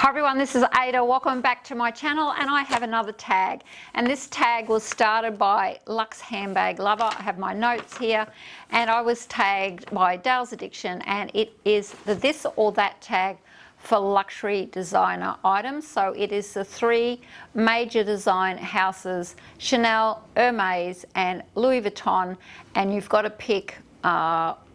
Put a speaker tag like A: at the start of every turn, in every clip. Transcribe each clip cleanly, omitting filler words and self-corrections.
A: Hi everyone, this is Ada. Welcome back to my channel, and I have another tag, and this tag was started by Luxe Handbag Lover. I have my notes here, and I was tagged by Dale's Addiction, and it is the this or that tag for luxury designer items. So it is the three major design houses, Chanel, Hermes and Louis Vuitton, and you've got to pick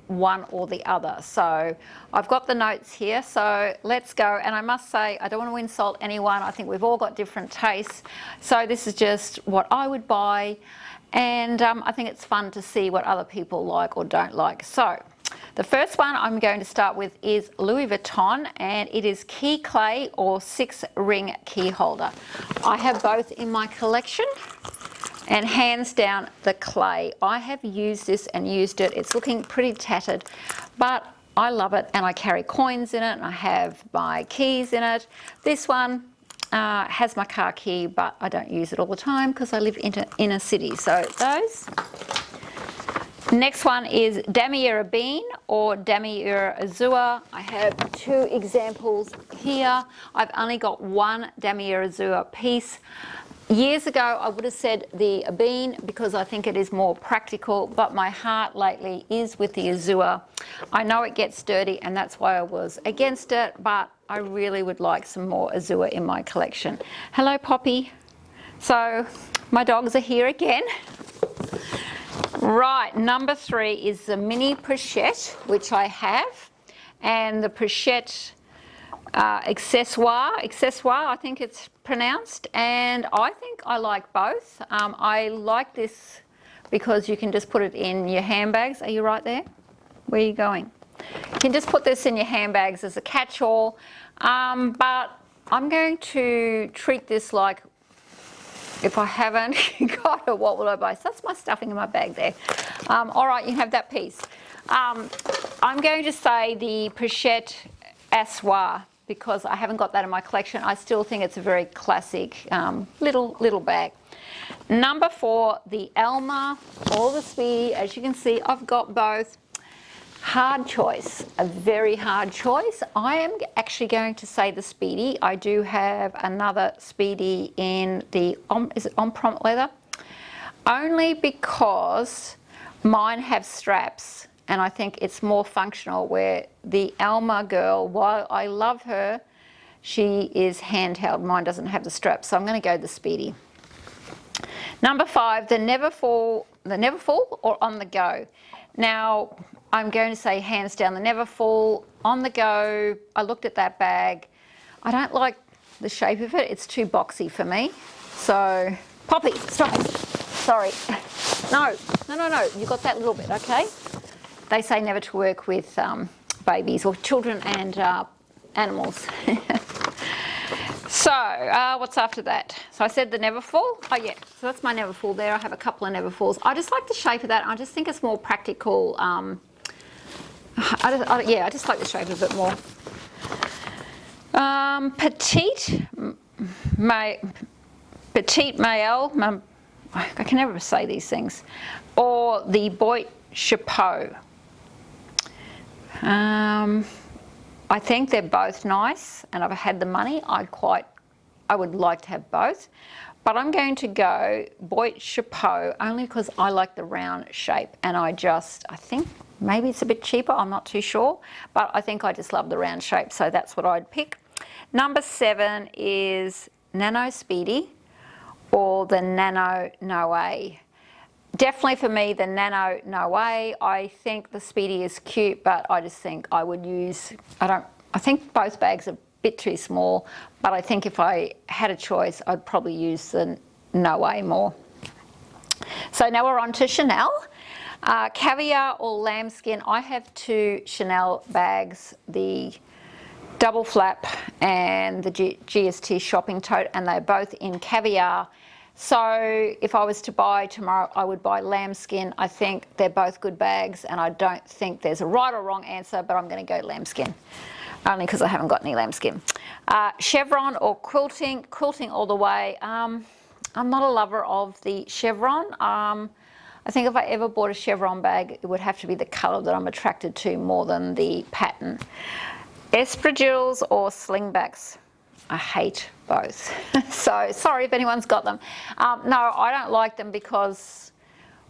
A: one or the other. So I've got the notes here, so let's go. And I must say, I don't want to insult anyone. I think we've all got different tastes. So this is just what I would buy, and I think it's fun to see what other people like or don't like. So the first one I'm going to start with is Louis Vuitton, and it is key clay or 6-ring key holder. I have both in my collection. And hands down, the clay. I have used this and used it. It's looking pretty tattered, but I love it, and I carry coins in it, and I have my keys in it. This one has my car key, but I don't use it all the time because I live in a city. So those. Next one is Damier Ebene or Damier Azur. I have two examples here. I've only got one Damier Azur piece. Years ago, I would have said the Ebene because I think it is more practical, but my heart lately is with the Azur. I know it gets dirty, and that's why I was against it, but I really would like some more Azur in my collection. Hello, Poppy. So my dogs are here again. Right, number 3 is the mini Pochette, which I have, and the Pochette Accessoire, I think it's pronounced, and I think I like both. I like this because you can just put it in your handbags. Are you right there? Where are you going? You can just put this in your handbags as a catch-all, but I'm going to treat this like, if I haven't got it, what will I buy? So that's my stuffing in my bag there. All right, you have that piece. I'm going to say the Pochette Accessoires, because I haven't got that in my collection. I still think it's a very classic little bag. Number 4, the Alma or the Speedy. As you can see, I've got both. Hard choice, a very hard choice. I am actually going to say the Speedy. I do have another Speedy in the, is it Empreinte leather? Only because mine have straps, and I think it's more functional, where the Alma girl, while I love her, she is handheld. Mine doesn't have the straps, so I'm going to go the Speedy. Number 5, the Neverfull or On the Go. Now, I'm going to say hands down the Neverfull. On the Go, I looked at that bag. I don't like the shape of it. It's too boxy for me. So, Poppy, stop it. Sorry. No. You got that little bit, okay? They say never to work with babies or children and animals. So, what's after that? So I said the Neverfull. Oh yeah, so that's my Neverfull there. I have a couple of Neverfulls. I just like the shape of that. I just think it's more practical. I just like the shape of it more. Petite Malle. I can never say these things. Or the Boite Chapeau. I think they're both nice, and if I had the money, I would like to have both. But I'm going to go Boite Chapeau only because I like the round shape, and I think maybe it's a bit cheaper, I'm not too sure, but I think I just love the round shape, so that's what I'd pick. Number 7 is Nano Speedy or the Nano Noe. Definitely for me, the Nano Noe. I think the Speedy is cute, but I just think I would use, I think both bags are a bit too small, but I think if I had a choice, I'd probably use the Noe more. So now we're on to Chanel. Caviar or Lambskin. I have 2 Chanel bags, the double flap and the GST shopping tote, and they're both in Caviar. So if I was to buy tomorrow, I would buy Lambskin. I think they're both good bags, and I don't think there's a right or wrong answer, but I'm going to go Lambskin, only because I haven't got any Lambskin. Chevron or Quilting. Quilting all the way. I'm not a lover of the Chevron. I think if I ever bought a Chevron bag, it would have to be the colour that I'm attracted to more than the pattern. Espadrilles or Slingbacks. I hate both. So sorry if anyone's got them. No, I don't like them because,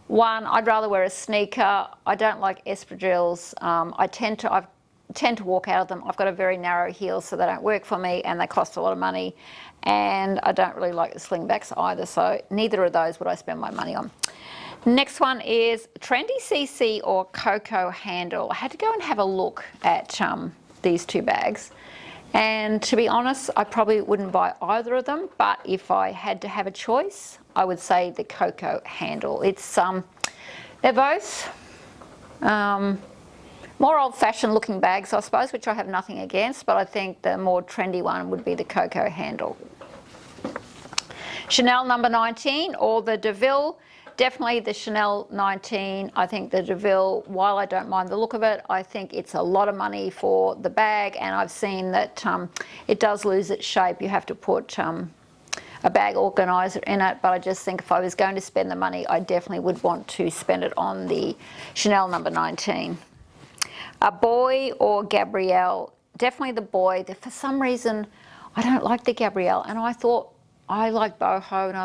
A: one, I'd rather wear a sneaker. I don't like espadrilles. I tend to walk out of them. I've got a very narrow heel, so they don't work for me, and they cost a lot of money. And I don't really like the Slingbacks either, so neither of those would I spend my money on. Next one is Trendy CC or Coco handle. I had to go and have a look at these two bags. And to be honest, I probably wouldn't buy either of them, but if I had to have a choice, I would say the Coco handle. It's they're both more old-fashioned looking bags, I suppose, which I have nothing against, but I think the more trendy one would be the Coco handle. Chanel number 19 or the Deauville. Definitely the Chanel 19. I think the Deauville, while I don't mind the look of it, I think it's a lot of money for the bag, and I've seen that it does lose its shape. You have to put a bag organizer in it, but I just think if I was going to spend the money, I definitely would want to spend it on the Chanel number 19. A Boy or Gabrielle. Definitely the Boy. For some reason, I don't like the Gabrielle, and I thought, I like boho, and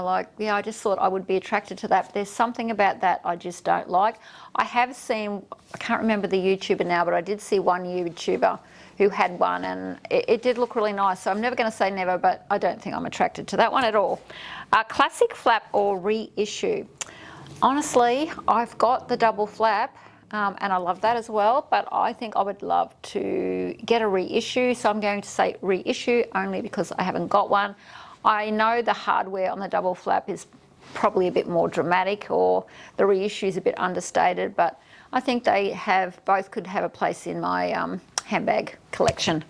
A: I just thought I would be attracted to that. But there's something about that I just don't like. I have seen, I can't remember the YouTuber now, but I did see one YouTuber who had one, and it did look really nice. So I'm never going to say never, but I don't think I'm attracted to that one at all. Classic flap or reissue. Honestly, I've got the double flap, and I love that as well, but I think I would love to get a reissue. So I'm going to say reissue only because I haven't got one. I know the hardware on the double flap is probably a bit more dramatic, or the reissue is a bit understated, but I think they both could have a place in my handbag collection.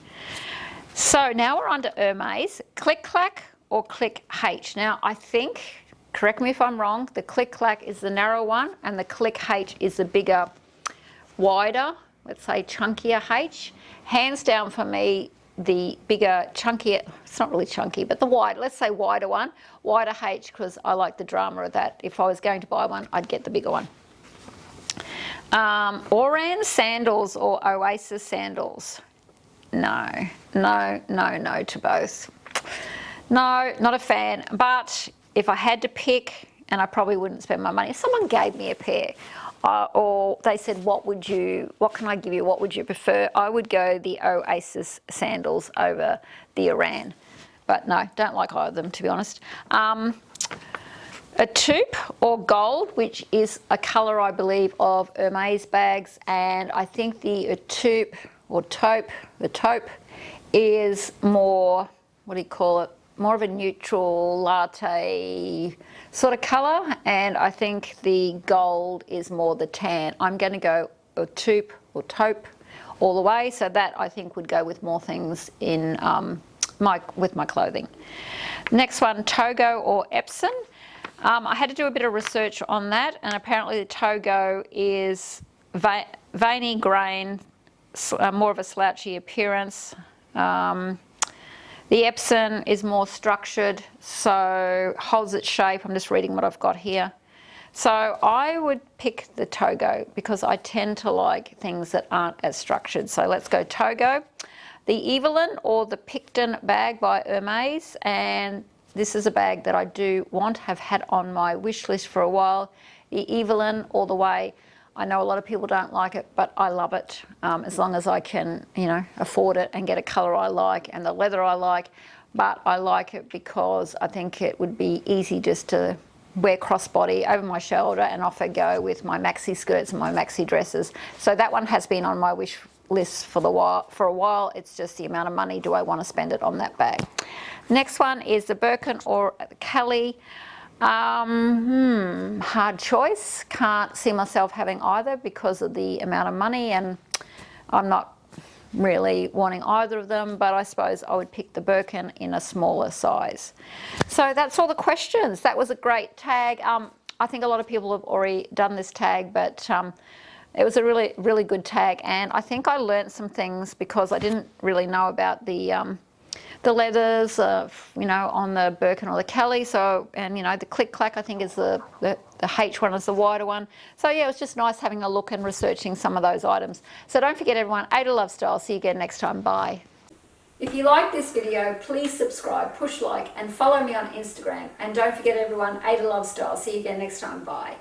A: So now we're on to Hermes. Clic Clac or Clic H. Now I think, correct me if I'm wrong, the Clic Clac is the narrow one and the Clic H is the bigger, wider, let's say chunkier H. Hands down for me, the bigger, chunkier, it's not really chunky, but the wide, let's say wider one, wider H, because I like the drama of that. If I was going to buy one, I'd get the bigger one. Oran Sandals or Oasis Sandals. No to both. No, not a fan, but if I had to pick, and I probably wouldn't spend my money, if someone gave me a pair, or they said, what can I give you, what would you prefer? I would go the Oasis sandals over the Oran. But no, don't like either of them, to be honest. A taupe or gold, which is a colour, I believe, of Hermes bags, and I think the taupe or taupe, the taupe is more, what do you call it, more of a neutral latte sort of colour, and I think the gold is more the tan. I'm going to go a taupe or taupe all the way, so that I think would go with more things in with my clothing. Next one, Togo or Epsom. I had to do a bit of research on that, and apparently the Togo is veiny grain, more of a slouchy appearance. The Epsom is more structured, so holds its shape. I'm just reading what I've got here. So I would pick the Togo because I tend to like things that aren't as structured. So let's go Togo. The Evelyne or the Picton bag by Hermes, and this is a bag that I do have had on my wish list for a while. The Evelyne all the way. I know a lot of people don't like it, but I love it as long as I can, afford it and get a colour I like and the leather I like. But I like it because I think it would be easy just to wear crossbody over my shoulder and off I go with my maxi skirts and my maxi dresses. So that one has been on my wish list for a while. It's just the amount of money, do I want to spend it on that bag? Next one is the Birkin or the Cles. Hard choice. Can't see myself having either because of the amount of money, and I'm not really wanting either of them, but I suppose I would pick the Birkin in a smaller size. So that's all the questions. That was a great tag. I think a lot of people have already done this tag, but it was a really, really good tag, and I think I learned some things because I didn't really know about the leathers, on the Birkin or the Cles. So, and the Clic Clac I think is the H one is the wider one. So yeah, it was just nice having a look and researching some of those items. So don't forget everyone, A to Love Style. See you again next time. Bye. If you like this video, please subscribe, push like, and follow me on Instagram. And don't forget everyone, Ada Love Style. See you again next time. Bye.